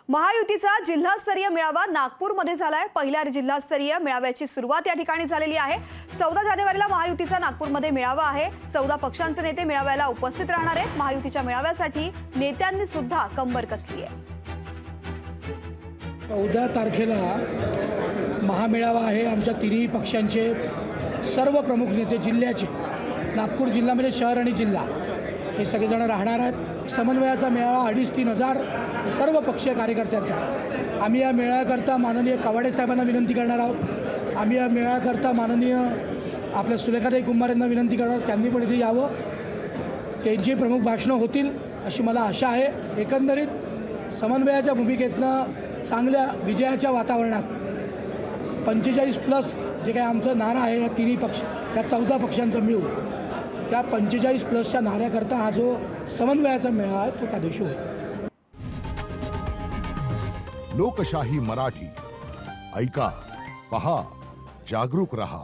महायुतीचा जिल्हास्तरीय मेळावा नागपूरमध्ये झालाय। पहिल्या जिल्हास्तरीय मेळाव्याची सुरुवात या ठिकाणी झालेली आहे। 14 जानेवारीला महायुतीचा नागपूरमध्ये मेळावा आहे। 14 पक्षांचे नेते मेळाव्याला उपस्थित राहणार आहेत। महायुतीच्या मेळाव्यासाठी नेत्यांनी सुद्धा कंबर कसली आहे। 14 तारखेला महामेळावा आहे। आमच्या तिन्ही पक्षांचे सर्व प्रमुख नेते जिल्ह्याचे, नागपूर जिल्ह्यामध्ये शहर आणि जिल्हा हे सगळेजण राहणार आहेत। समन्वयाचा मेळावा 2,500-3,000 सर्व पक्षीय कार्यकर्त्यांचा। आम्ही या मेळाव्याकरता माननीय कवाडे साहेबांना विनंती करणार आहोत। आम्ही या मेळाव्याकरता माननीय आपल्या सुलेखाताई कुंभार यांना विनंती करणार, त्यांनी पण इथे यावं। त्यांची प्रमुख भाषणं होतील अशी मला आशा आहे। एकंदरीत समन्वयाच्या भूमिकेतनं चांगल्या विजयाच्या वातावरणात 45+ जे काही आमचं नारा आहे या तिन्ही पक्ष, या 14 पक्षांचा मिळून त्या 45+च्या नाऱ्याकरता हा जो समन्वयाचा मेळावा आहे तो त्या दिवशी होईल। लोकशाही मराठी ऐका, पहा, जागरूक रहा।